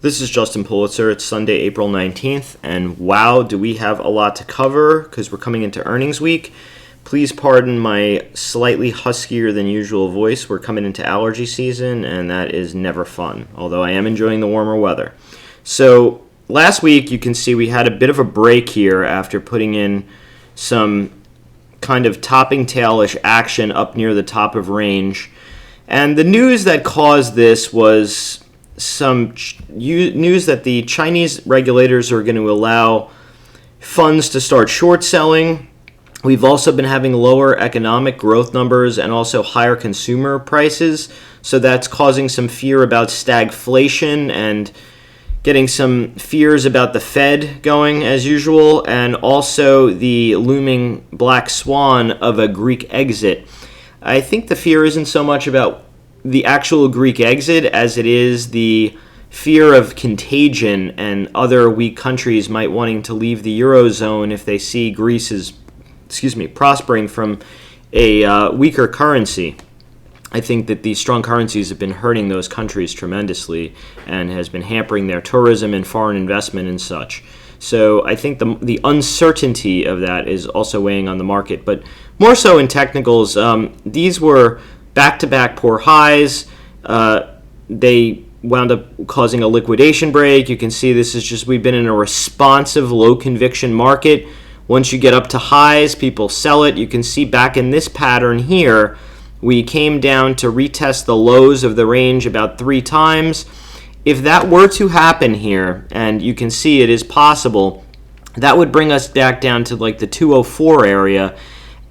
This is Justin Pulitzer. It's Sunday, April 19th, and wow, do we have a lot to cover because we're coming into earnings week. Please pardon my slightly huskier than usual voice. We're coming into allergy season, and that is never fun, although I am enjoying the warmer weather. So last week, you can see we had a bit of a break here after putting in some kind of topping tailish action up near the top of range. And the news that caused this was some news that the Chinese regulators are going to allow funds to start short selling. We've also been having lower economic growth numbers and also higher consumer prices. So that's causing some fear about stagflation and getting some fears about the Fed going as usual, and also the looming black swan of a Greek exit. I think the fear isn't so much about the actual Greek exit as it is the fear of contagion and other weak countries might wanting to leave the Eurozone if they see Greece is, prospering from a weaker currency. I think that these strong currencies have been hurting those countries tremendously and has been hampering their tourism and foreign investment and such. So I think the uncertainty of that is also weighing on the market. But more so in technicals, these were back-to-back poor highs. They wound up causing a liquidation break. You can see this is just, we've been in a responsive, low-conviction market. Once you get up to highs, people sell it. You can see back in this pattern here, we came down to retest the lows of the range about 3 times. If that were to happen here, and you can see it is possible, that would bring us back down to like the 204 area.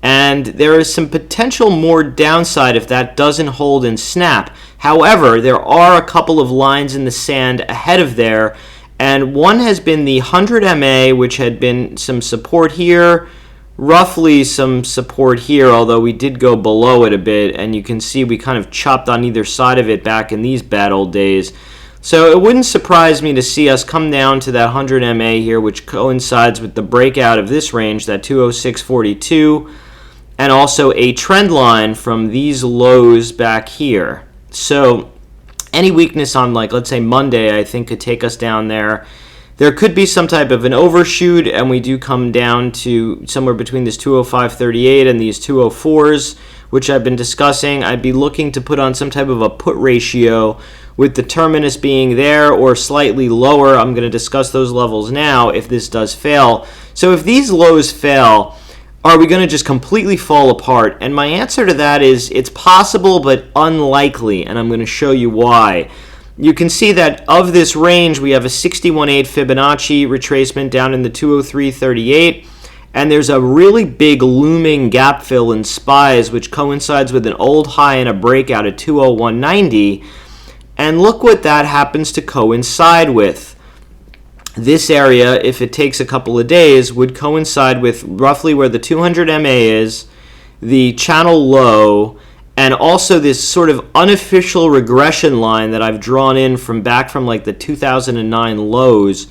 And there is some potential more downside if that doesn't hold and snap. However, there are a couple of lines in the sand ahead of there, and one has been the 100 MA, which had been some support here, roughly some support here, although we did go below it a bit, and you can see we kind of chopped on either side of it back in these bad old days. So it wouldn't surprise me to see us come down to that 100 MA here, which coincides with the breakout of this range, that 206.42, and also a trend line from these lows back here. So any weakness on, like, let's say Monday, I think could take us down there. There could be some type of an overshoot, and we do come down to somewhere between this 205.38 and these 204s, which I've been discussing. I'd be looking to put on some type of a put ratio with the terminus being there or slightly lower. I'm going to discuss those levels now if this does fail. So if these lows fail, are we going to just completely fall apart? And my answer to that is it's possible but unlikely, and I'm going to show you why. You can see that of this range, we have a 61.8 Fibonacci retracement down in the 203.38, and there's a really big looming gap fill in SPYs, which coincides with an old high and a breakout at 201.90. And look what that happens to coincide with. This area, if it takes a couple of days, would coincide with roughly where the 200 MA is, the channel low, and also this sort of unofficial regression line that I've drawn in from back from like the 2009 lows.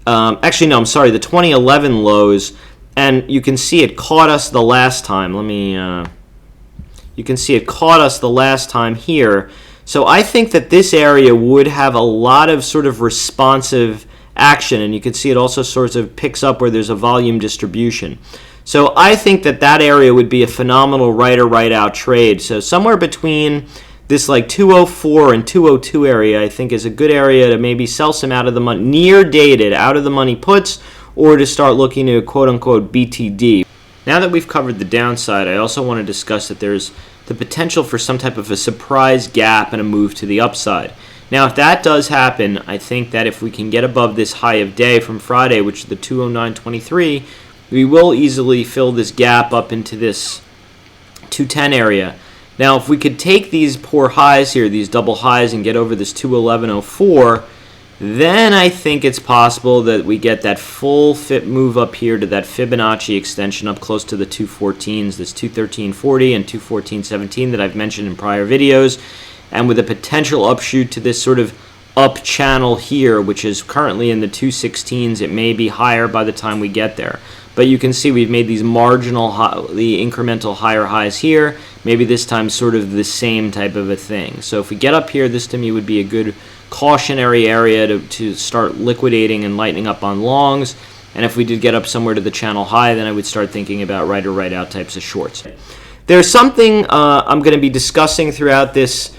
The 2011 lows. And you can see it caught us the last time. You can see it caught us the last time here. So I think that this area would have a lot of sort of responsive action, and you can see it also sort of picks up where there's a volume distribution. So I think that that area would be a phenomenal right or right out trade. So somewhere between this like 204 and 202 area, I think is a good area to maybe sell some out of the money, near dated, out of the money puts, or to start looking at quote unquote BTD. Now that we've covered the downside, I also want to discuss that there's the potential for some type of a surprise gap and a move to the upside. Now, if that does happen, I think that if we can get above this high of day from Friday, which is the 209.23, we will easily fill this gap up into this 210 area. Now, if we could take these poor highs here, these double highs, and get over this 211.04, then I think it's possible that we get that full fit move up here to that Fibonacci extension up close to the 214s, this 213.40 and 214.17 that I've mentioned in prior videos, and with a potential upshoot to this sort of up channel here, which is currently in the 216s. It may be higher by the time we get there. But you can see we've made these marginal, the incremental higher highs here. Maybe this time sort of the same type of a thing. So if we get up here, this to me would be a good cautionary area to start liquidating and lightening up on longs. And if we did get up somewhere to the channel high, then I would start thinking about right or right out types of shorts. There's something I'm going to be discussing throughout this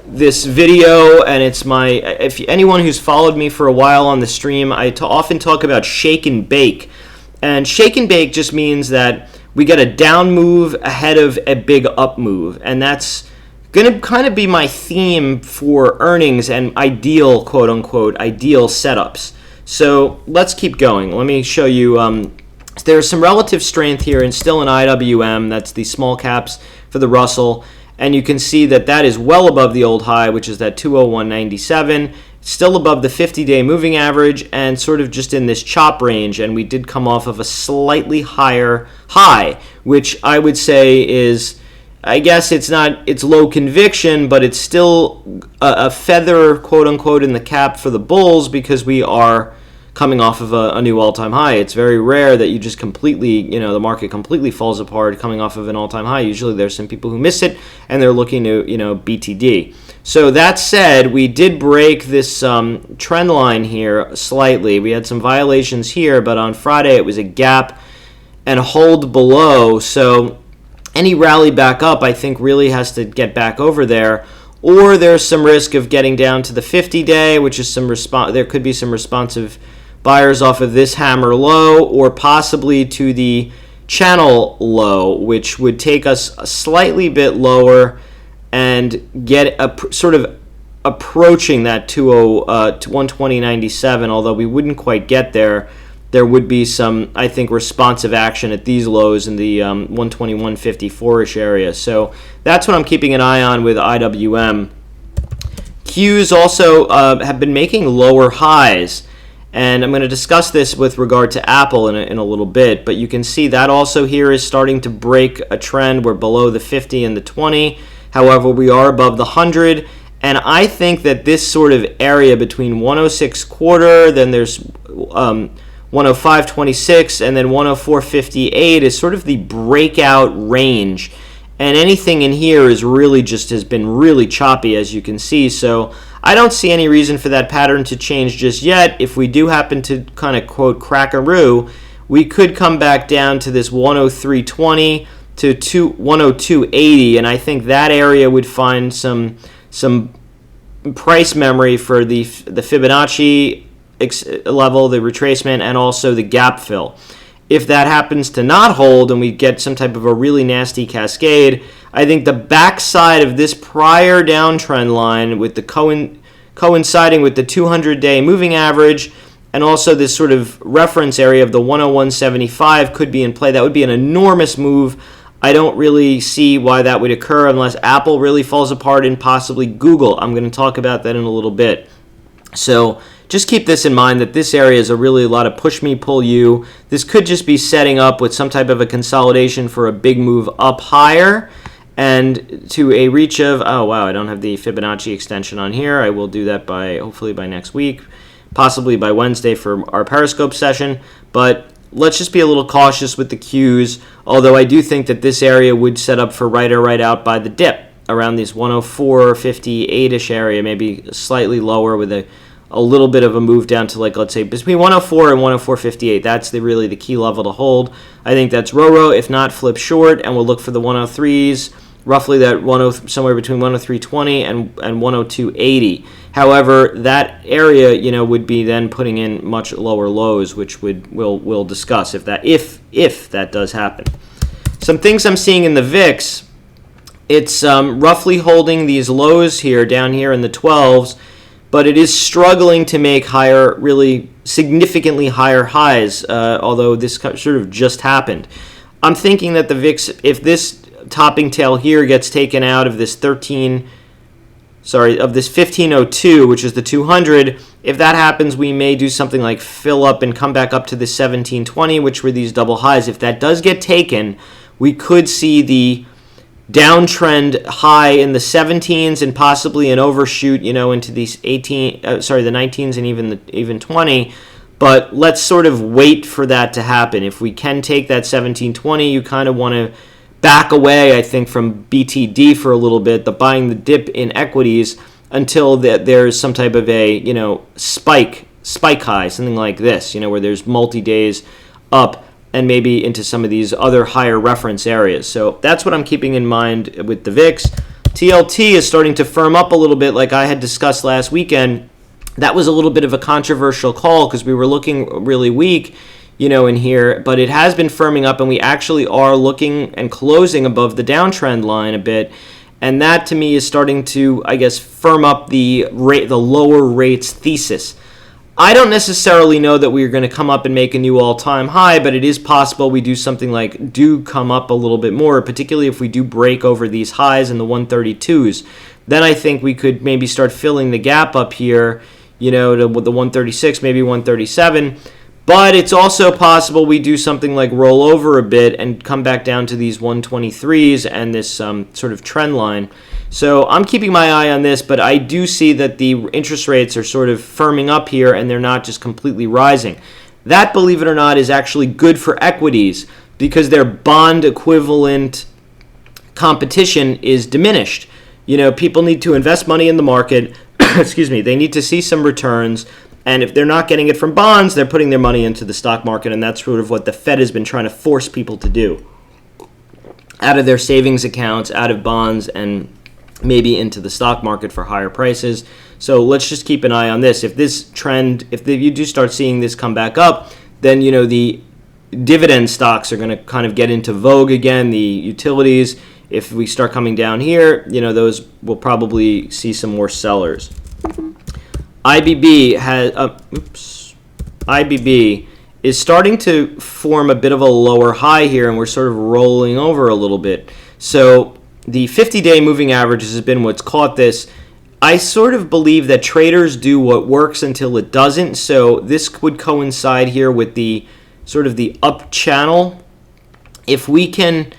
video, and it's if anyone who's followed me for a while on the stream, I often talk about shake and bake. And shake and bake just means that we get a down move ahead of a big up move, and that's going to kind of be my theme for earnings and ideal, quote unquote, ideal setups. So let's keep going. Let me show you. There's some relative strength here, and still in IWM. That's the small caps for the Russell, and you can see that that is well above the old high, which is that 201.97. Still above the 50-day moving average, and sort of just in this chop range. And we did come off of a slightly higher high, which I would say is, I guess it's low conviction, but it's still a feather, quote unquote, in the cap for the bulls, because we are coming off of a new all-time high. It's very rare that you just completely, the market completely falls apart coming off of an all-time high. Usually there's some people who miss it, and they're looking to, BTD. So that said, we did break this trend line here slightly. We had some violations here, but on Friday it was a gap and hold below. So any rally back up, I think, really has to get back over there. Or there's some risk of getting down to the 50-day, which is there could be some responsive buyers off of this hammer low, or possibly to the channel low, which would take us a slightly bit lower and get sort of approaching that 120.97, although we wouldn't quite get there. There would be some, I think, responsive action at these lows in the 121.54-ish area. So that's what I'm keeping an eye on with IWM. Qs also have been making lower highs, and I'm going to discuss this with regard to Apple in a little bit, but you can see that also here is starting to break a trend. We're below the 50 and the 20. However, we are above the 100, and I think that this sort of area between 106.25, then there's 105.26, and then 104.58 is sort of the breakout range. And anything in here is really has been really choppy, as you can see. So I don't see any reason for that pattern to change just yet. If we do happen to kind of, quote, crackaroo, we could come back down to this 103.20 to 102.80, and I think that area would find some price memory for the Fibonacci level, the retracement, and also the gap fill. If that happens to not hold and we get some type of a really nasty cascade, I think the backside of this prior downtrend line with the coinciding with the 200-day moving average and also this sort of reference area of the 101.75 could be in play. That would be an enormous move. I don't really see why that would occur unless Apple really falls apart and possibly Google. I'm going to talk about that in a little bit. So just keep this in mind, that this area is a lot of push me, pull you. This could just be setting up with some type of a consolidation for a big move up higher and to a reach of, oh wow, I don't have the Fibonacci extension on here. I will do that hopefully by next week, possibly by Wednesday for our Periscope session. But let's just be a little cautious with the Qs, although I do think that this area would set up for right or right out by the dip around this 104.58-ish area, maybe slightly lower with a little bit of a move down to, like, let's say between 104 and 104.58. That's really the key level to hold. I think that's row. If not, flip short, and we'll look for the 103s, roughly that somewhere between 103.20 and 102.80. However, that area, would be then putting in much lower lows, which we'll discuss if that does happen. Some things I'm seeing in the VIX. It's roughly holding these lows here, down here in the 12s, but it is struggling to make higher, really significantly higher highs, although this sort of just happened. I'm thinking that the VIX, if this topping tail here gets taken out of this 1502, which is the 200, if that happens, we may do something like fill up and come back up to the 1720, which were these double highs. If that does get taken, we could see the downtrend high in the 17s and possibly an overshoot, into these the 19s and even 20. But let's sort of wait for that to happen. If we can take that 1720, you kind of want to back away, I think, from BTD for a little bit, buying the dip in equities, until there's some type of a, spike high, something like this, where there's multi-days up and maybe into some of these other higher reference areas. So that's what I'm keeping in mind with the VIX. TLT is starting to firm up a little bit, like I had discussed last weekend. That was a little bit of a controversial call because we were looking really weak, in here, but it has been firming up, and we actually are looking and closing above the downtrend line a bit. And that to me is starting to, I guess, firm up the lower rates thesis. I don't necessarily know that we're going to come up and make a new all-time high, but it is possible we do something like come up a little bit more, particularly if we do break over these highs in the 132s. Then I think we could maybe start filling the gap up here, to the 136, maybe 137. But it's also possible we do something like roll over a bit and come back down to these 123s and this sort of trend line. So I'm keeping my eye on this, but I do see that the interest rates are sort of firming up here and they're not just completely rising. That, believe it or not, is actually good for equities because their bond equivalent competition is diminished. People need to invest money in the market. Excuse me. They need to see some returns. And if they're not getting it from bonds, they're putting their money into the stock market, and that's sort of what the Fed has been trying to force people to do. Out of their savings accounts, out of bonds, and maybe into the stock market for higher prices. So let's just keep an eye on this. If this trend, you do start seeing this come back up, then, the dividend stocks are going to kind of get into vogue again, the utilities. If we start coming down here, those will probably see some more sellers. IBB is starting to form a bit of a lower high here, and we're sort of rolling over a little bit. So the 50-day moving average has been what's caught this. I sort of believe that traders do what works until it doesn't. So this would coincide here with the sort of the up channel. If we can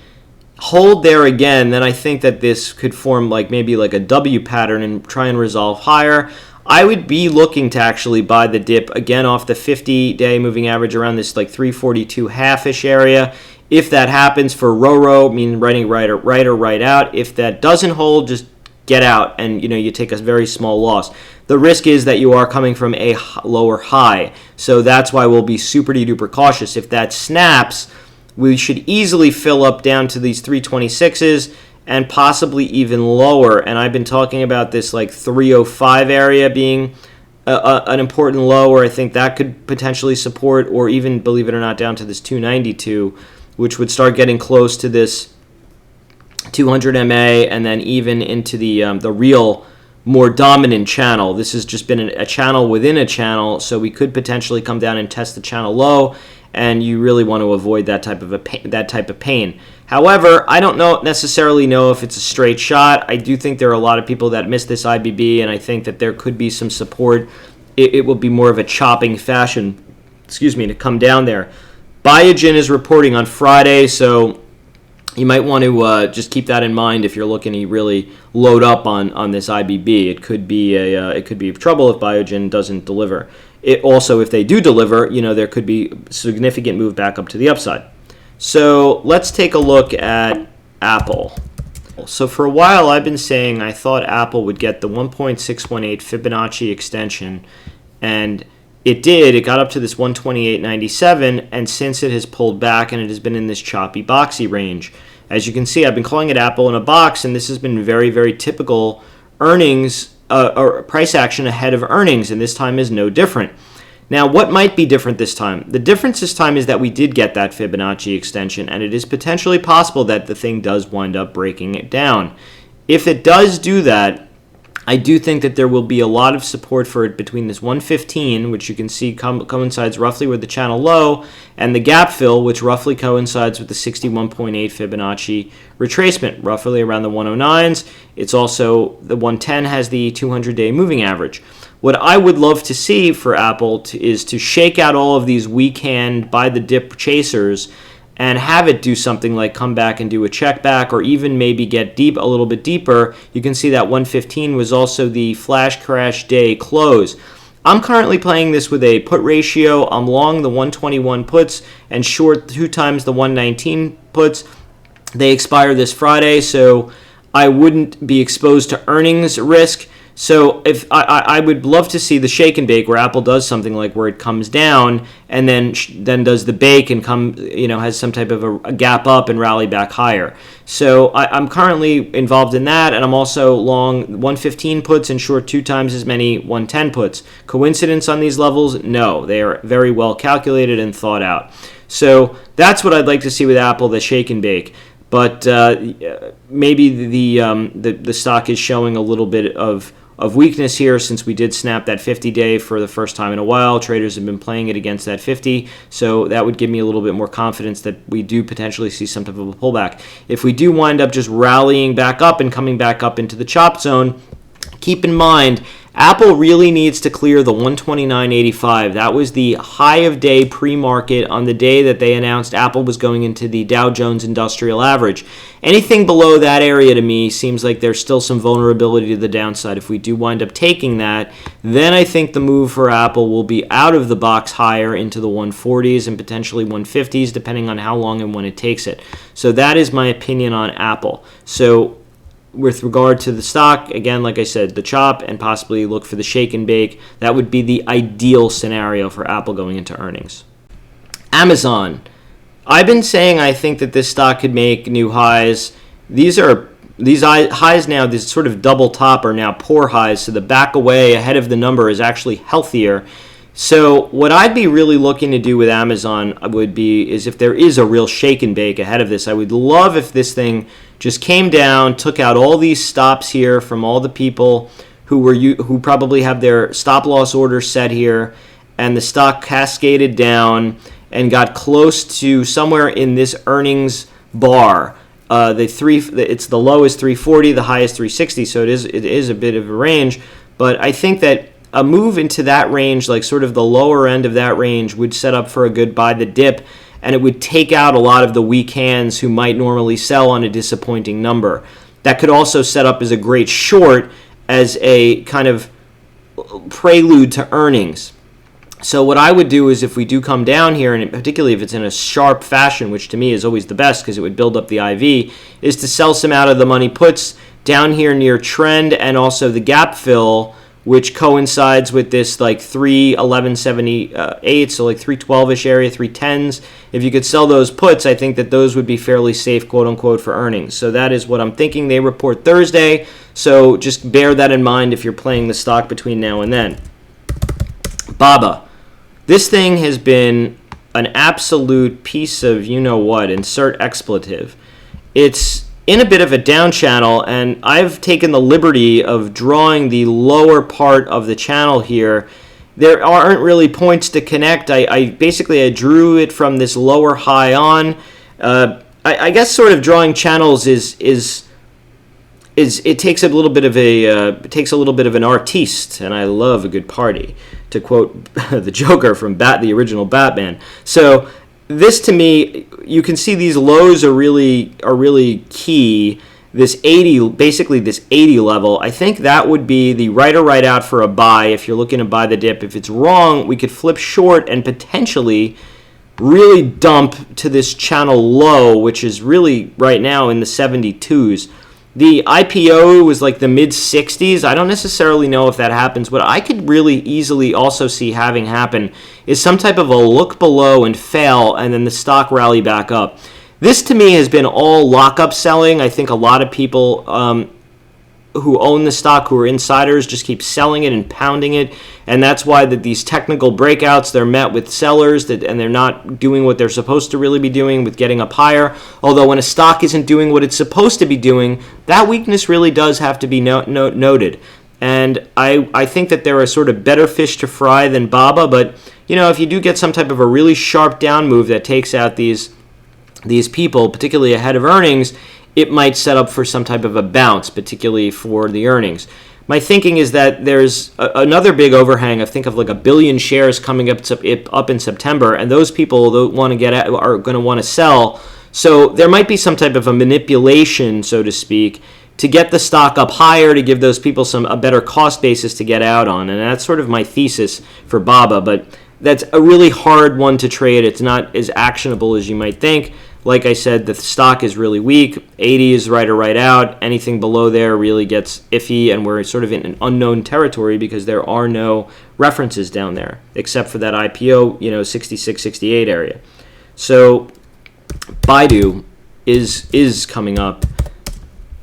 hold there again, then I think that this could form maybe like a W pattern and try and resolve higher. I would be looking to actually buy the dip again off the 50-day moving average around this 342 half-ish area. If that happens for RORO, meaning writing right or right out. If that doesn't hold, just get out and you take a very small loss. The risk is that you are coming from a lower high, so that's why we'll be super duper cautious. If that snaps, we should easily fill up down to these 326s. And possibly even lower. And I've been talking about this 305 area being an important low, where I think that could potentially support, or even, believe it or not, down to this 292, which would start getting close to this 200 MA, and then even into the real more dominant channel. This has just been a channel within a channel, so we could potentially come down and test the channel low, and you really want to avoid that type of pain. However, I don't necessarily know if it's a straight shot. I do think there are a lot of people that miss this IBB, and I think that there could be some support. It will be more of a chopping fashion, to come down there. Biogen is reporting on Friday, so you might want to just keep that in mind if you're looking to really load up on this IBB. It could be trouble if Biogen doesn't deliver. It also, if they do deliver, there could be significant move back up to the upside. So let's take a look at Apple. So for a while I've been saying I thought Apple would get the 1.618 Fibonacci extension, and it did. It got up to this 128.97, and since it has pulled back and it has been in this choppy boxy range. As you can see, I've been calling it Apple in a box, and this has been very, very typical earnings or price action ahead of earnings, and this time is no different. Now, what might be different this time? The difference this time is that we did get that Fibonacci extension, and it is potentially possible that the thing does wind up breaking it down. If it does do that, I do think that there will be a lot of support for it between this 115, which you can see coincides roughly with the channel low, and the gap fill, which roughly coincides with the 61.8 Fibonacci retracement, roughly around the 109s. It's also, the 110 has the 200-day moving average. What I would love to see for Apple is to shake out all of these weak hand buy the dip chasers and have it do something like come back and do a check back, or even maybe get deep, a little bit deeper. You can see that 115 was also the flash crash day close. I'm currently playing this with a put ratio. I'm long the 121 puts and short 2 times the 119 puts. They expire this Friday, so I wouldn't be exposed to earnings risk. So if I would love to see the shake and bake where Apple does something like where it comes down and then does the bake and has some type of a gap up and rally back higher. So I'm currently involved in that, and I'm also long 115 puts and short 2 times as many 110 puts. Coincidence on these levels? No, they are very well calculated and thought out. So that's what I'd like to see with Apple, the shake and bake. But maybe the stock is showing a little bit of weakness here since we did snap that 50-day for the first time in a while. Traders have been playing it against that 50, so that would give me a little bit more confidence that we do potentially see some type of a pullback. If we do wind up just rallying back up and coming back up into the chop zone, keep in mind, Apple really needs to clear the 129.85. That was the high of day pre-market on the day that they announced Apple was going into the Dow Jones Industrial Average. Anything below that area to me seems like there's still some vulnerability to the downside. If we do wind up taking that, then I think the move for Apple will be out of the box higher into the 140s and potentially 150s, depending on how long and when it takes it. So that is my opinion on Apple. So with regard to the stock, again, like I said, the chop and possibly look for the shake and bake. That would be the ideal scenario for Apple going into earnings. Amazon. I've been saying I think that this stock could make new highs. These highs now, this sort of double top are now poor highs, so the back away ahead of the number is actually healthier. So what I'd be really looking to do with Amazon is if there is a real shake and bake ahead of this, I would love if this thing just came down, took out all these stops here from all the people who probably have their stop loss orders set here, and the stock cascaded down and got close to somewhere in this earnings bar. The low is 340, the high is 360, so it is a bit of a range. But I think that a move into that range, like sort of the lower end of that range, would set up for a good buy the dip, and it would take out a lot of the weak hands who might normally sell on a disappointing number. That could also set up as a great short as a kind of prelude to earnings. So what I would do is if we do come down here, and particularly if it's in a sharp fashion, which to me is always the best because it would build up the IV, is to sell some out of the money puts down here near trend and also the gap fill, which coincides with this like 311.78, so like 312-ish area, 310s. If you could sell those puts, I think that those would be fairly safe, quote unquote, for earnings. So that is what I'm thinking. They report Thursday, so just bear that in mind if you're playing the stock between now and then. Baba. This thing has been an absolute piece of you-know-what, insert expletive. It's in a bit of a down channel, and I've taken the liberty of drawing the lower part of the channel here. There aren't really points to connect. I basically drew it from this lower high on. I guess sort of drawing channels is it takes a little bit of an artiste, and I love a good party, to quote the Joker from the original Batman. So this, to me, you can see these lows are really key. This 80, basically this 80 level, I think that would be the right or right out for a buy if you're looking to buy the dip. If it's wrong, we could flip short and potentially really dump to this channel low, which is really right now in the 72s. The IPO was like the mid-60s. I don't necessarily know if that happens. What I could really easily also see having happen is some type of a look below and fail, and then the stock rally back up. This, to me, has been all lockup selling. I think a lot of people who own the stock, who are insiders, just keep selling it and pounding it, and that's why these technical breakouts, they're met with sellers, and they're not doing what they're supposed to really be doing with getting up higher. Although when a stock isn't doing what it's supposed to be doing, that weakness really does have to be noted. And I think that there are sort of better fish to fry than Baba, but if you do get some type of a really sharp down move that takes out these people, particularly ahead of earnings, it might set up for some type of a bounce, particularly for the earnings. My thinking is that there's another big overhang. I think of like 1 billion shares coming up in September, and those people that want to get at are going to want to sell. So there might be some type of a manipulation, so to speak, to get the stock up higher, to give those people a better cost basis to get out on. And that's sort of my thesis for Baba, but that's a really hard one to trade. It's not as actionable as you might think. Like I said, the stock is really weak. 80 is right or right out. Anything below there really gets iffy, and we're sort of in an unknown territory because there are no references down there, except for that IPO, 66, 68 area. So Baidu is coming up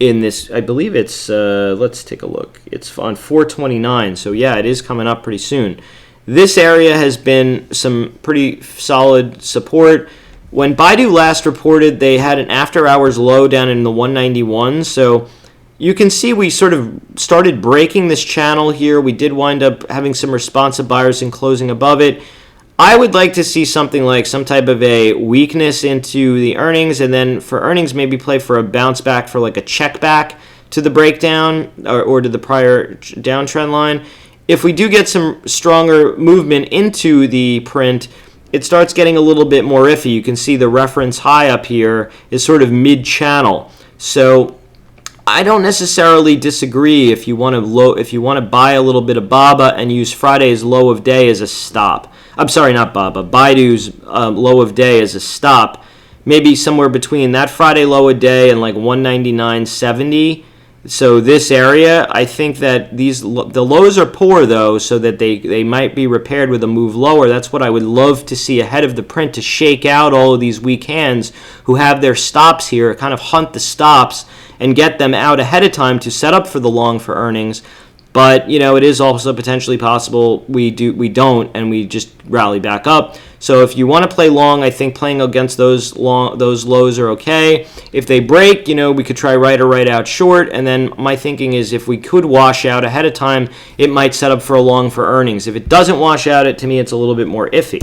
in this, I believe it's, let's take a look. It's on 429, so yeah, it is coming up pretty soon. This area has been some pretty solid support. When Baidu last reported, they had an after-hours low down in the 191, so you can see we sort of started breaking this channel here. We did wind up having some responsive buyers and closing above it. I would like to see something like some type of a weakness into the earnings, and then for earnings maybe play for a bounce back for like a check back to the breakdown or to the prior downtrend line. If we do get some stronger movement into the print, it starts getting a little bit more iffy. You can see the reference high up here is sort of mid-channel. So I don't necessarily disagree if you want to buy a little bit of BABA and use Friday's low of day as a stop. I'm sorry, not BABA. Baidu's low of day as a stop. Maybe somewhere between that Friday low of day and like 199.70. So this area, I think that the lows are poor though, so that they might be repaired with a move lower. That's what I would love to see ahead of the print, to shake out all of these weak hands who have their stops here, kind of hunt the stops and get them out ahead of time to set up for the long for earnings. But it is also potentially possible we don't, and we just rally back up. So if you want to play long, I think playing against those lows are okay. If they break, we could try right or right out short. And then my thinking is if we could wash out ahead of time, it might set up for a long for earnings. If it doesn't wash out, to me, it's a little bit more iffy.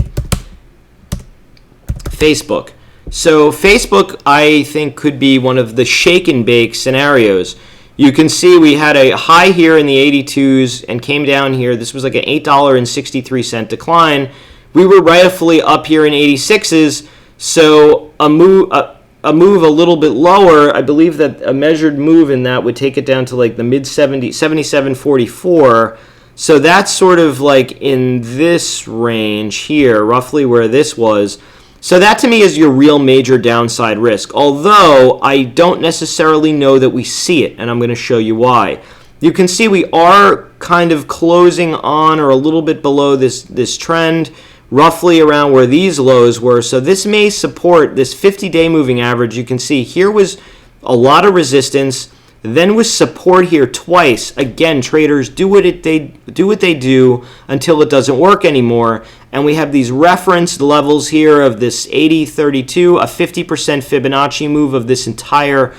Facebook. So Facebook, I think, could be one of the shake and bake scenarios. You can see we had a high here in the 82s and came down here. This was like an $8.63 decline. We were rightfully up here in 86s, so a move a little bit lower, I believe that a measured move in that would take it down to like the mid 77.44. So that's sort of like in this range here, roughly where this was. So that to me is your real major downside risk, although I don't necessarily know that we see it, and I'm going to show you why. You can see we are kind of closing on or a little bit below this trend, roughly around where these lows were. So this may support this 50-day moving average. You can see here was a lot of resistance, then was support here twice. Again, traders do what they do until it doesn't work anymore. And we have these reference levels here of this 80.32, a 50% Fibonacci move of this entire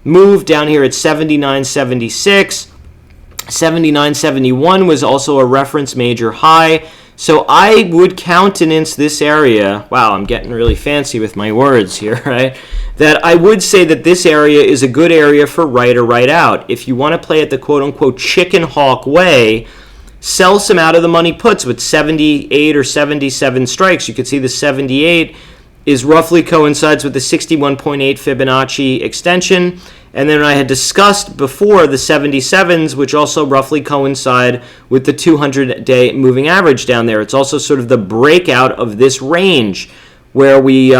move down here at 79.76. 79.71 was also a reference major high. So I would countenance this area. Wow, I'm getting really fancy with my words here, right? That I would say that this area is a good area for right or right out. If you want to play it the quote-unquote chicken hawk way, sell some out-of-the-money puts with 78 or 77 strikes. You can see the 78 is roughly coincides with the 61.8 Fibonacci extension. And then I had discussed before the 77s, which also roughly coincide with the 200-day moving average down there. It's also sort of the breakout of this range where we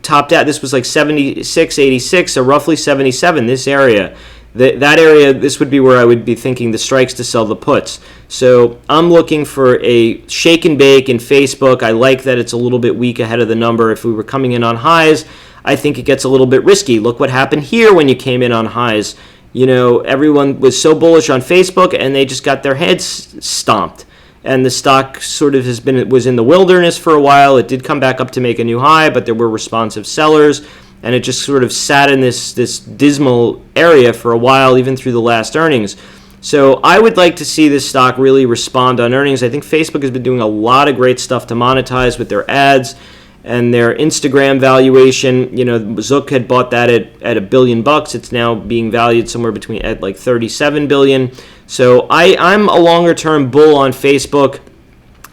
topped out. This was like 76, 86, so roughly 77, this area. That area, this would be where I would be thinking the strikes to sell the puts. So I'm looking for a shake and bake in Facebook. I like that it's a little bit weak ahead of the number. If we were coming in on highs, I think it gets a little bit risky. Look what happened here when you came in on highs. Everyone was so bullish on Facebook and they just got their heads stomped. And the stock sort of was in the wilderness for a while. It did come back up to make a new high, but there were responsive sellers. And it just sort of sat in this dismal area for a while, even through the last earnings. So I would like to see this stock really respond on earnings. I think Facebook has been doing a lot of great stuff to monetize with their ads and their Instagram valuation. Zook had bought that at $1 billion. It's now being valued somewhere between at like $37 billion. So I'm a longer term bull on Facebook,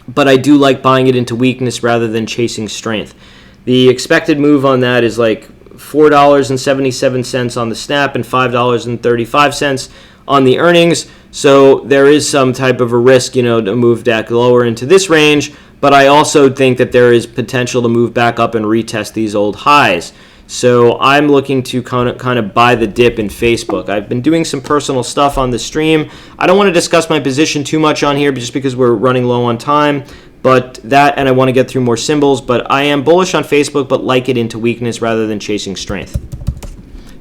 but I do like buying it into weakness rather than chasing strength. The expected move on that is like $4.77 on the snap and $5.35 on the earnings. So there is some type of a risk, to move back lower into this range. But I also think that there is potential to move back up and retest these old highs. So I'm looking to kind of buy the dip in Facebook. I've been doing some personal stuff on the stream. I don't want to discuss my position too much on here just because we're running low on time. But that, and I want to get through more symbols. But I am bullish on Facebook, but like it into weakness rather than chasing strength.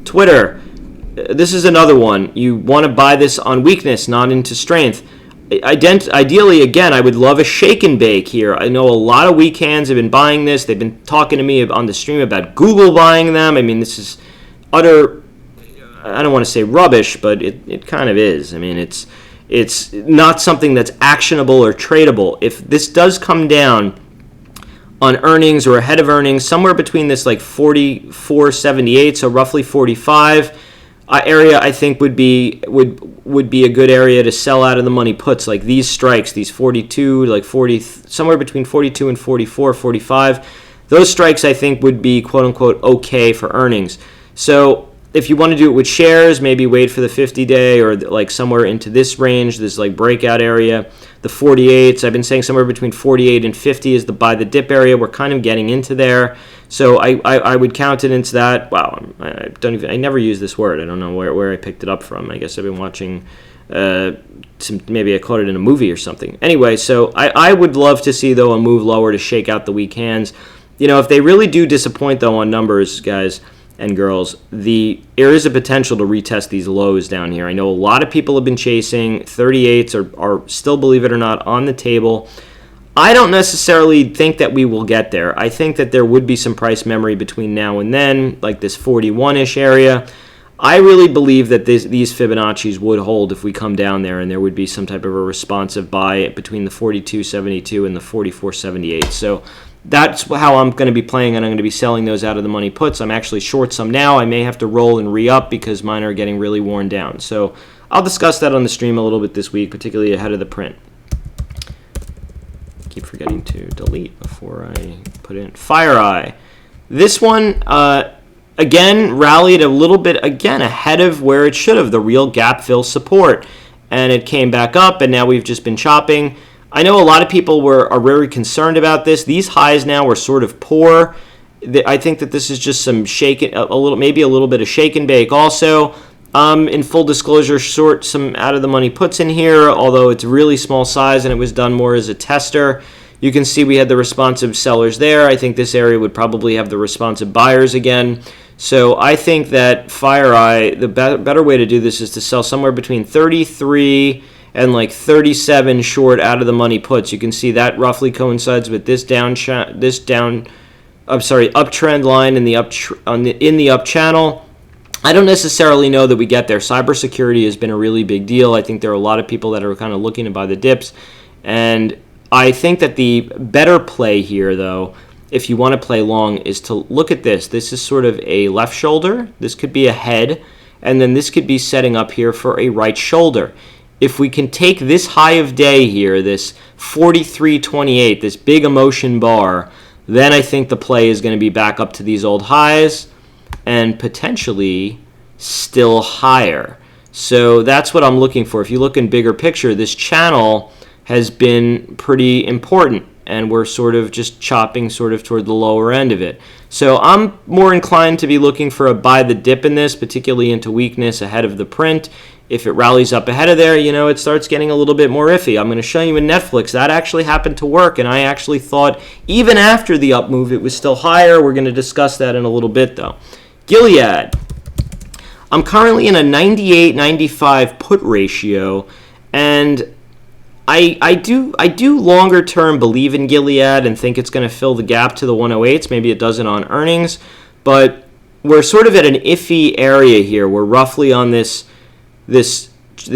Twitter. This is another one. You want to buy this on weakness, not into strength. Ideally, again, I would love a shake and bake here. I know a lot of weak hands have been buying this. They've been talking to me on the stream about Google buying them. I mean, this is utter, I don't want to say rubbish, but it kind of is. I mean, it's not something that's actionable or tradable. If this does come down on earnings or ahead of earnings, somewhere between this like 44.78, so roughly 45, area I think would be a good area to sell out of the money puts, like these strikes, these 42, like 40, somewhere between 42 and 44, 45. Those strikes I think would be quote unquote okay for earnings. So if you want to do it with shares, maybe wait for the 50-day or like somewhere into this range, this like breakout area. The 48s, I've been saying somewhere between 48 and 50 is the buy the dip area. We're kind of getting into there. So I would count it into that. Wow, I never use this word. I don't know where I picked it up from. I guess I've been watching maybe I caught it in a movie or something. Anyway, so I would love to see, though, a move lower to shake out the weak hands. If they really do disappoint, though, on numbers, guys and girls, there is a potential to retest these lows down here. I know a lot of people have been chasing 38s are still, believe it or not, on the table. I don't necessarily think that we will get there. I think that there would be some price memory between now and then, like this 41-ish area. I really believe that these Fibonacci's would hold if we come down there, and there would be some type of a responsive buy between the 42.72 and the 44.78. So that's how I'm going to be playing, and I'm going to be selling those out of the money puts. I'm actually short some now. I may have to roll and re-up because mine are getting really worn down. So I'll discuss that on the stream a little bit this week, particularly ahead of the print. Keep forgetting to delete before I put in FireEye. This one, again, rallied a little bit, again, ahead of where it should have, the real gap fill support. And it came back up, and now we've just been chopping. I know a lot of people are very concerned about this. These highs now are sort of poor. I think that this is just some maybe a little bit of shake and bake also. In full disclosure, short some out of the money puts in here, although it's really small size and it was done more as a tester. You can see we had the responsive sellers there. I think this area would probably have the responsive buyers again. So I think that FireEye, the better way to do this is to sell somewhere between 33 and like 37 short out of the money puts. You can see that roughly coincides with this uptrend line in the up channel. I don't necessarily know that we get there. Cybersecurity has been a really big deal. I think there are a lot of people that are kind of looking to buy the dips. And I think that the better play here, though, if you want to play long, is to look at this. This is sort of a left shoulder. This could be a head. And then this could be setting up here for a right shoulder. If we can take this high of day here, this 43.28, this big emotion bar, then I think the play is going to be back up to these old highs and potentially still higher. So that's what I'm looking for. If you look in bigger picture, this channel has been pretty important, and we're sort of just chopping sort of toward the lower end of it. So I'm more inclined to be looking for a buy the dip in this, particularly into weakness ahead of the print. If it rallies up ahead of there, it starts getting a little bit more iffy. I'm going to show you in Netflix. That actually happened to work, and I actually thought even after the up move, it was still higher. We're going to discuss that in a little bit, though. Gilead. I'm currently in a 98-95 put ratio, and I do longer term believe in Gilead and think it's going to fill the gap to the 108s. Maybe it doesn't on earnings, but we're sort of at an iffy area here. We're roughly on this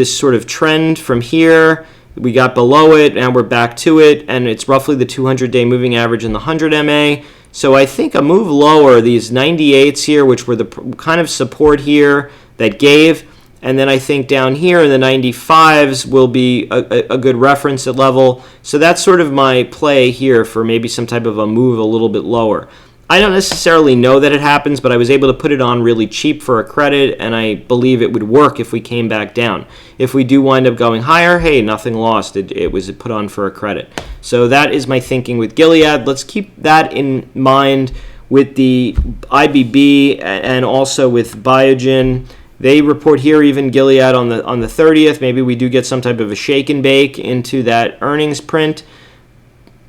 sort of trend from here. We got below it, and we're back to it, and it's roughly the 200-day moving average in the 100 MA. So I think a move lower, these 98s here, which were the kind of support here that gave, and then I think down here in the 95s will be a good reference at level. So that's sort of my play here for maybe some type of a move a little bit lower. I don't necessarily know that it happens, but I was able to put it on really cheap for a credit, and I believe it would work if we came back down. If we do wind up going higher, hey, nothing lost. It was put on for a credit. So that is my thinking with Gilead. Let's keep that in mind with the IBB and also with Biogen. They report here, even Gilead on the 30th. Maybe we do get some type of a shake and bake into that earnings print.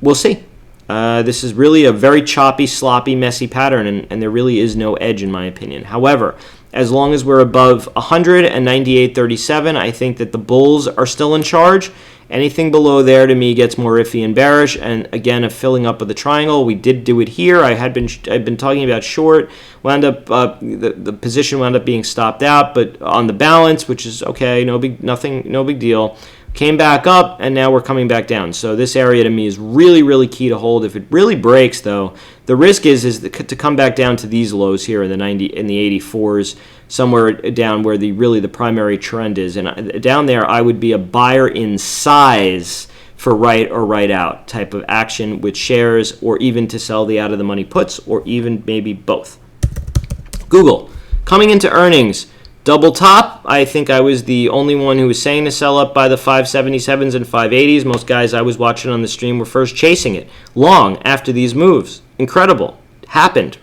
We'll see. This is really a very choppy, sloppy, messy pattern, and there really is no edge in my opinion. However, as long as we're above 100 and 98.37, I think that the bulls are still in charge. Anything below there to me gets more iffy and bearish. And again, a filling up of the triangle. We did do it here. I've been talking about short. Wound up the position wound up being stopped out, but on the balance, which is okay, no big deal. Came back up, and now we're coming back down. So this area to me is really, really key to hold. If it really breaks, though, the risk is to come back down to these lows here in the 84s, somewhere down where the primary trend is. And down there, I would be a buyer in size for right or right out type of action with shares, or even to sell the out of the money puts, or even maybe both. Google coming into earnings. Double top, I think I was the only one who was saying to sell up by the 577s and 580s. Most guys I was watching on the stream were first chasing it long after these moves. Incredible. Happened.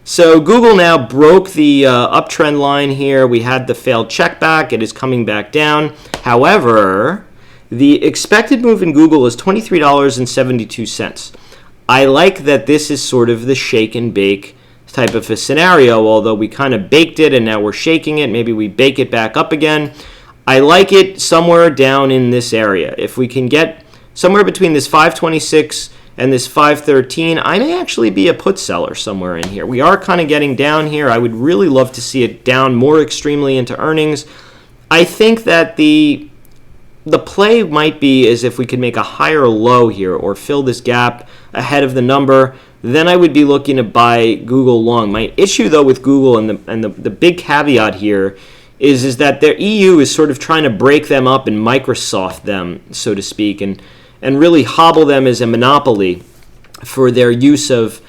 So Google now broke the uptrend line here. We had the failed check back. It is coming back down. However, the expected move in Google is $23.72. I like that this is sort of the shake and bake type of a scenario, although we kind of baked it and now we're shaking it. Maybe we bake it back up again. I like it somewhere down in this area. If we can get somewhere between this 526 and this 513, I may actually be a put seller somewhere in here. We are kind of getting down here. I would really love to see it down more extremely into earnings. I think that the play might be is if we could make a higher low here or fill this gap ahead of the number, then I would be looking to buy Google long. My issue, though, with Google and the big caveat here is that their EU is sort of trying to break them up and Microsoft them, so to speak, and really hobble them as a monopoly for their use of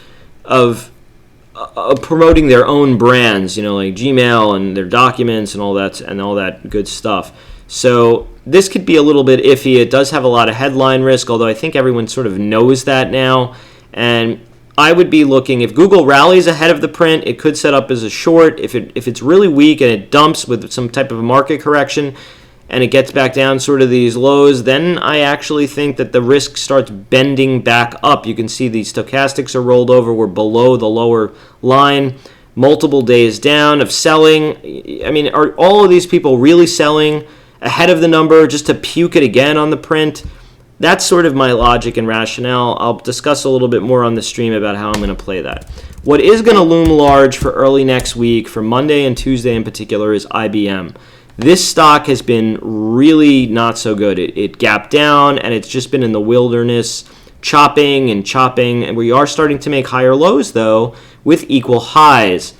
promoting their own brands, like Gmail and their documents and all that good stuff. So this could be a little bit iffy. It does have a lot of headline risk, although I think everyone sort of knows that now. And I would be looking, if Google rallies ahead of the print, it could set up as a short. If it's really weak and it dumps with some type of a market correction and it gets back down sort of these lows, then I actually think that the risk starts bending back up. You can see the stochastics are rolled over. We're below the lower line. Multiple days down of selling. I mean, are all of these people really selling ahead of the number just to puke it again on the print? That's sort of my logic and rationale. I'll discuss a little bit more on the stream about how I'm going to play that. What is going to loom large for early next week, for Monday and Tuesday in particular, is IBM. This stock has been really not so good. It gapped down, and it's just been in the wilderness, chopping, and we are starting to make higher lows, though, with equal highs.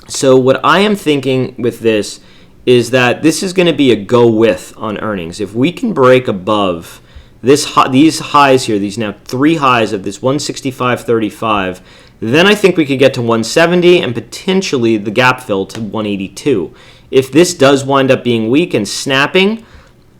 So what I am thinking with this is that this is going to be a go with on earnings. If we can break above these highs here, these now three highs of this 165.35, then I think we could get to 170 and potentially the gap fill to 182. If this does wind up being weak and snapping,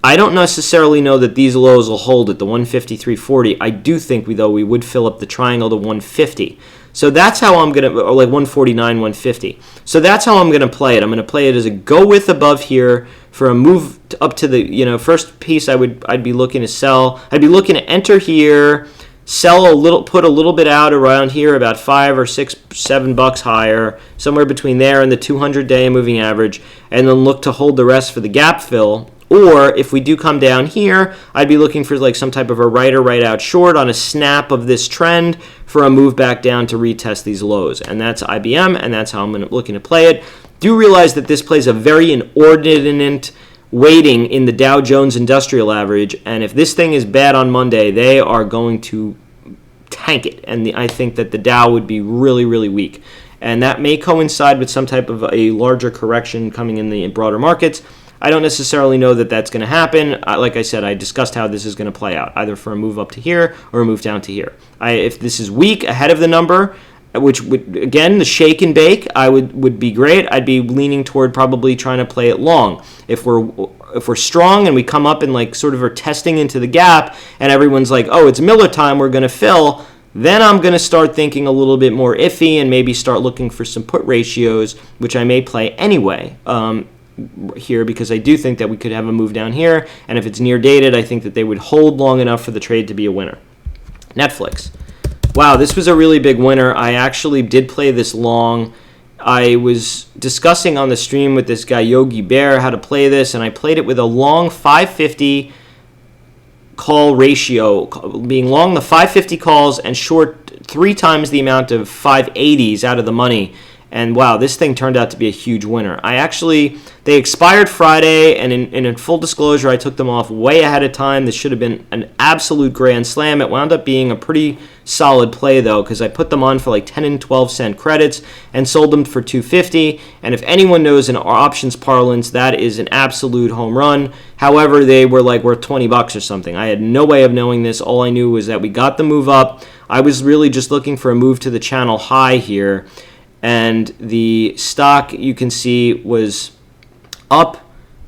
I don't necessarily know that these lows will hold at the 153.40. I do think we would fill up the triangle to 150. So that's how I'm going to, or like 149, 150. So that's how I'm going to play it. I'm going to play it as a go with above here for a move up to the, first piece I'd be looking to sell. I'd be looking to enter here, sell a little, put a little bit out around here, about $5 or $6, $7 higher, somewhere between there and the 200-day moving average, and then look to hold the rest for the gap fill. Or if we do come down here, I'd be looking for like some type of a right or right out short on a snap of this trend for a move back down to retest these lows. And that's IBM, and that's how I'm looking to play it. Do realize that this plays a very inordinate weighting in the Dow Jones Industrial Average, and if this thing is bad on Monday, they are going to tank it. And I think that the Dow would be really, really weak. And that may coincide with some type of a larger correction coming in the broader markets. I don't necessarily know that that's going to happen. Like I said, I discussed how this is going to play out, either for a move up to here or a move down to here. If this is weak ahead of the number, which would, again, the shake and bake, would be great. I'd be leaning toward probably trying to play it long. If we're strong and we come up and like sort of are testing into the gap and everyone's like, oh, it's Miller time, we're going to fill, then I'm going to start thinking a little bit more iffy and maybe start looking for some put ratios, which I may play anyway here, because I do think that we could have a move down here, and if it's near dated, I think that they would hold long enough for the trade to be a winner. Netflix. Wow, this was a really big winner. I actually did play this long. I was discussing on the stream with this guy, Yogi Bear, how to play this, and I played it with a long 550 call ratio, being long the 550 calls and short 3 times the amount of 580s out of the money. And wow, this thing turned out to be a huge winner. They expired Friday, and in full disclosure, I took them off way ahead of time. This should have been an absolute grand slam. It wound up being a pretty solid play, though, because I put them on for like 10 and 12 cent credits and sold them for $2.50. And if anyone knows in options parlance, that is an absolute home run. However, they were like worth $20 or something. I had no way of knowing this. All I knew was that we got the move up. I was really just looking for a move to the channel high here. And the stock, you can see, was up,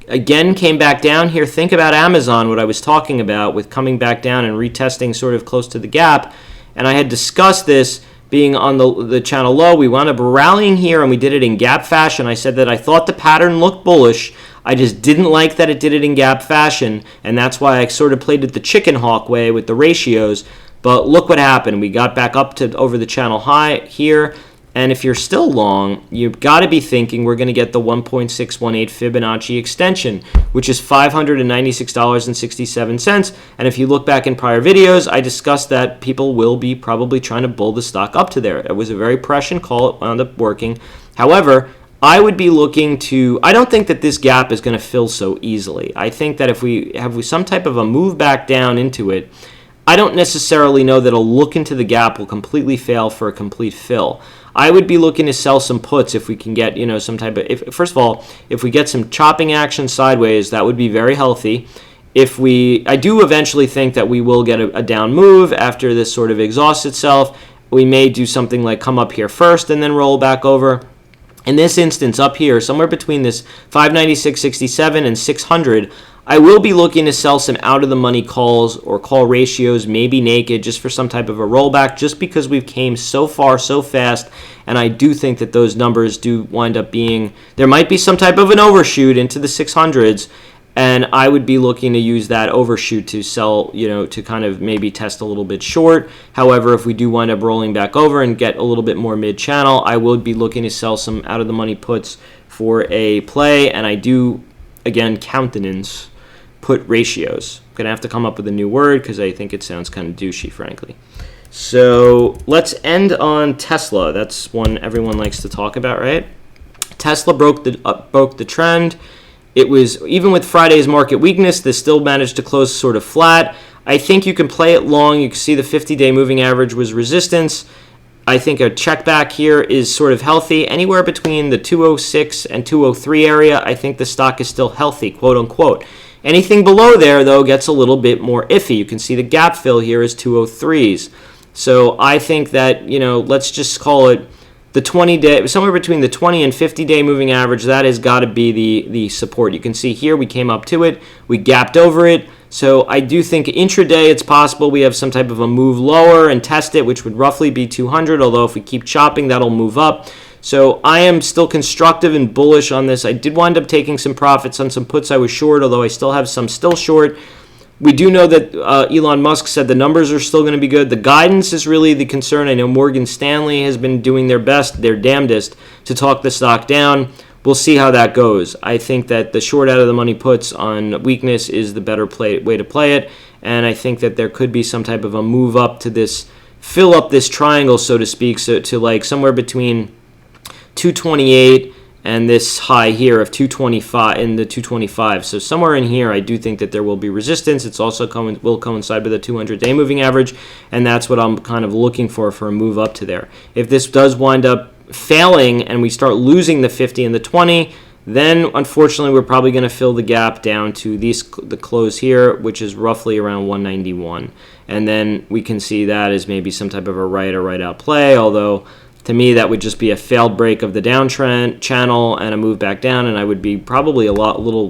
again came back down here. Think about Amazon, what I was talking about with coming back down and retesting sort of close to the gap. And I had discussed this being on the channel low. We wound up rallying here, and we did it in gap fashion. I said that I thought the pattern looked bullish. I just didn't like that it did it in gap fashion, and that's why I sort of played it the chicken hawk way with the ratios. But look what happened. We got back up to over the channel high here. And if you're still long, you've got to be thinking we're going to get the 1.618 Fibonacci extension, which is $596.67. And if you look back in prior videos, I discussed that people will be probably trying to bull the stock up to there. It was a very prescient call. It wound up working. However, I would be looking to, I don't think that this gap is going to fill so easily. I think that if we have some type of a move back down into it, I don't necessarily know that a look into the gap will completely fail for a complete fill. I would be looking to sell some puts if we can get, some type of, first of all, if we get some chopping action sideways, that would be very healthy. I do eventually think that we will get a down move after this sort of exhausts itself. We may do something like come up here first and then roll back over. In this instance, up here, somewhere between this 596.67 and 600, I will be looking to sell some out-of-the-money calls or call ratios, maybe naked, just for some type of a rollback, just because we've came so far so fast, and I do think that those numbers do wind up being, there might be some type of an overshoot into the 600s, and I would be looking to use that overshoot to sell, to kind of maybe test a little bit short. However, if we do wind up rolling back over and get a little bit more mid-channel, I would be looking to sell some out-of-the-money puts for a play, and I do, again, countenance put ratios. I'm going to have to come up with a new word because I think it sounds kind of douchey, frankly. So let's end on Tesla. That's one everyone likes to talk about, right? Tesla broke the trend. It was, even with Friday's market weakness, this still managed to close sort of flat. I think you can play it long. You can see the 50-day moving average was resistance. I think a check back here is sort of healthy. Anywhere between the 206 and 203 area, I think the stock is still healthy, quote unquote. Anything below there, though, gets a little bit more iffy. You can see the gap fill here is 203s. So I think that, let's just call it the 20-day, somewhere between the 20 and 50-day moving average. That has got to be the support. You can see here we came up to it. We gapped over it. So I do think intraday it's possible we have some type of a move lower and test it, which would roughly be 200, although if we keep chopping, that'll move up. So I am still constructive and bullish on this. I did wind up taking some profits on some puts I was short, although I still have some still short. We do know that Elon Musk said the numbers are still going to be good. The guidance is really the concern. I know Morgan Stanley has been doing their best, their damnedest, to talk the stock down. We'll see how that goes. I think that the short out of the money puts on weakness is the better way to play it, and I think that there could be some type of a move up to this, fill up this triangle, so to speak, so to like somewhere between 228 and this high here of 225 in the 225. So somewhere in here, I do think that there will be resistance. It's also will coincide with a 200-day moving average, and that's what I'm kind of looking for a move up to there. If this does wind up failing and we start losing the 50 and the 20, Then, unfortunately, we're probably going to fill the gap down to the close here, which is roughly around 191. And then we can see that as maybe some type of a right or right out play, although to me that would just be a failed break of the downtrend channel and a move back down, and I would be probably a lot more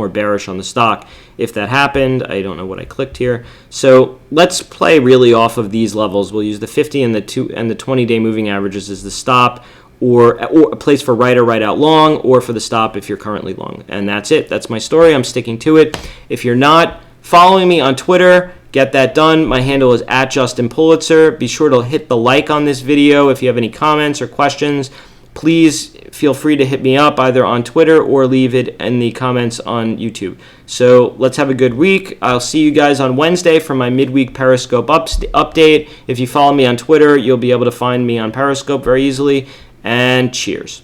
bearish on the stock if that happened. I don't know what I clicked here. So let's play really off of these levels. We'll use the 50 and the 20-day moving averages as the stop, or a place for right or right out long, or for the stop if you're currently long. And that's it. That's my story. I'm sticking to it. If you're not following me on Twitter, get that done. My handle is @JustinPulitzer. Be sure to hit the like on this video. If you have any comments or questions, please feel free to hit me up either on Twitter or leave it in the comments on YouTube. So let's have a good week. I'll see you guys on Wednesday for my midweek Periscope update. If you follow me on Twitter, you'll be able to find me on Periscope very easily. And cheers.